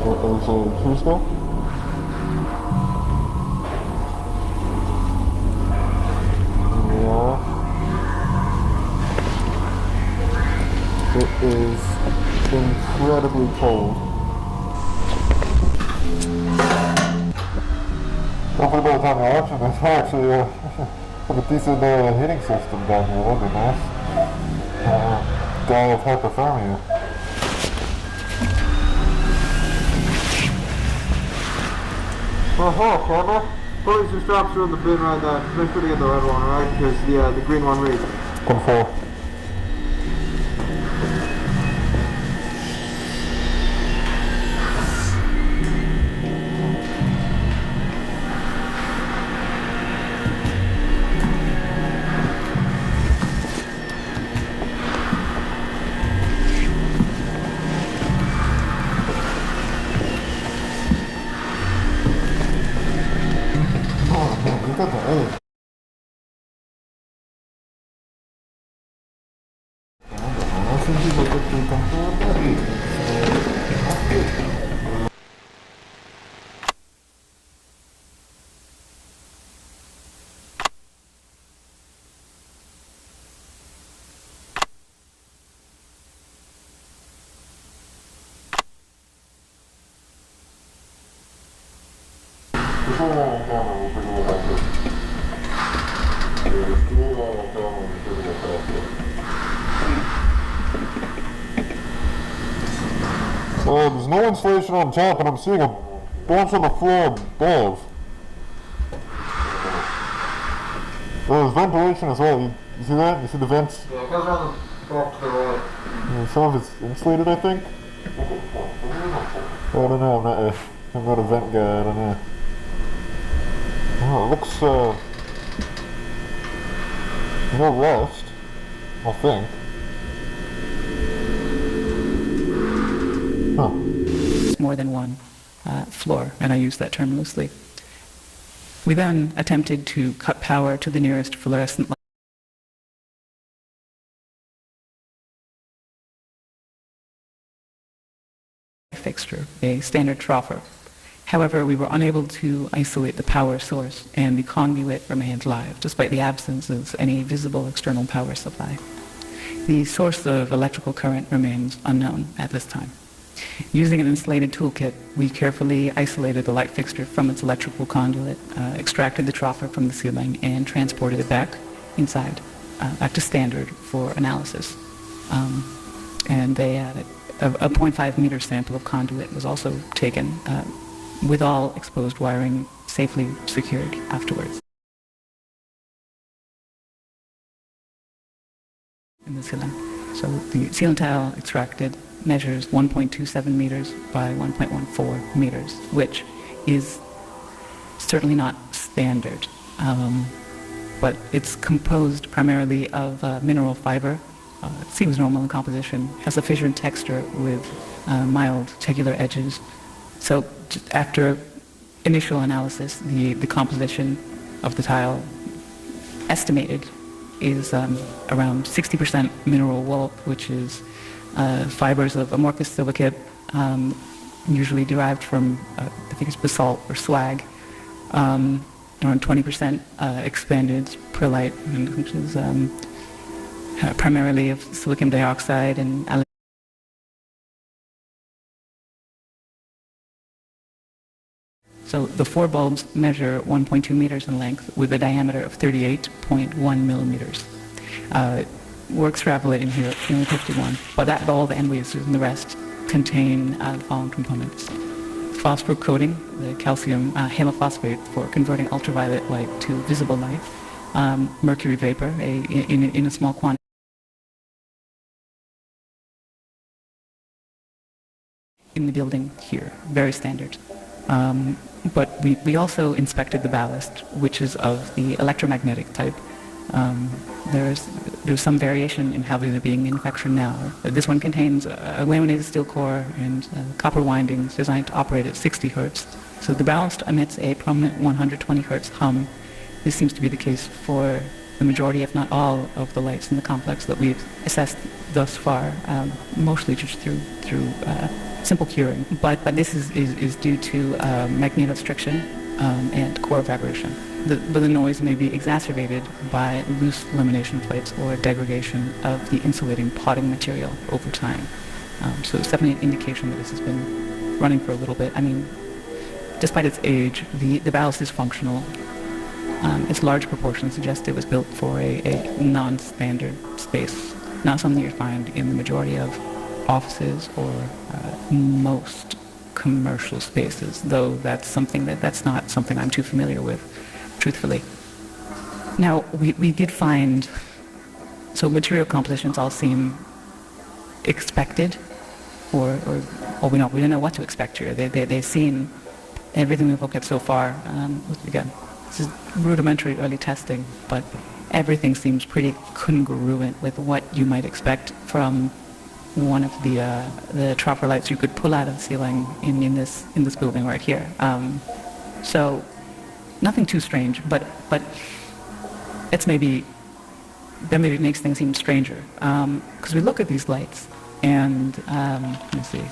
So here still? Yeah. It is incredibly cold. Hopefully by the time you're watching this, I actually have a decent heating system down here. That'd be nice. Die of hypothermia. Camera. Put your straps are in the bin right there. Make sure to get the red one, right? Because the green one reads. 10-4. There's no insulation on top, and I'm seeing a bunch on the floor above. There's ventilation as well. You see that? You see the vents? Yeah, it goes around the back to the right. Yeah, some of it's insulated, I think. I don't know. I'm not a vent guy. I don't know. Oh, it looks no rust, I think. Huh. More than one floor, and I use that term loosely. We then attempted to cut power to the nearest fluorescent light fixture, a standard troffer. However, we were unable to isolate the power source, and the conduit remained live, despite the absence of any visible external power supply. The source of electrical current remains unknown at this time. Using an insulated toolkit, we carefully isolated the light fixture from its electrical conduit, extracted the troffer from the ceiling, and transported it back inside, back to standard for analysis. And a 0.5 meter sample of conduit was also taken, with all exposed wiring safely secured afterwards. In the ceiling. So the ceiling tile extracted measures 1.27 meters by 1.14 meters, which is certainly not standard, but it's composed primarily of mineral fiber. It seems normal in composition, has a fissured texture with mild tegular edges. So just after initial analysis, the composition of the tile estimated is around 60% mineral wool, which is fibers of amorphous silicate, usually derived from, I think it's basalt or slag, around 20% expanded perlite, which is primarily of silicon dioxide and aluminum. So the four bulbs measure 1.2 meters in length with a diameter of 38.1 millimeters. We're extrapolating here at 51, but that bulb and wheezers and the rest contain the following components. Phosphor coating, the calcium halophosphate for converting ultraviolet light to visible light, mercury vapor in a small quantity. In the building here, very standard. But we also inspected the ballast, which is of the electromagnetic type. There's some variation in how they're being manufactured now. This one contains a laminated steel core and copper windings designed to operate at 60 hertz. So the ballast emits a prominent 120 hertz hum. This seems to be the case for the majority, if not all, of the lights in the complex that we've assessed thus far, mostly just through simple curing, but this is due to magnetostriction and core vibration. But the noise may be exacerbated by loose lamination plates or degradation of the insulating potting material over time. So it's definitely an indication that this has been running for a little bit. I mean, despite its age, the ballast is functional. Its large proportions suggest it was built for a non-standard space, not something you find in the majority of offices or most commercial spaces, though that's not something I'm too familiar with, truthfully. Now, we did find, so material compositions all seem expected, or we didn't know what to expect here. They seem, everything we've looked at so far, again, this is rudimentary early testing, but everything seems pretty congruent with what you might expect from one of the trapper lights you could pull out of the ceiling in this building right here. So nothing too strange, but that maybe makes things even stranger, because we look at these lights and let me see.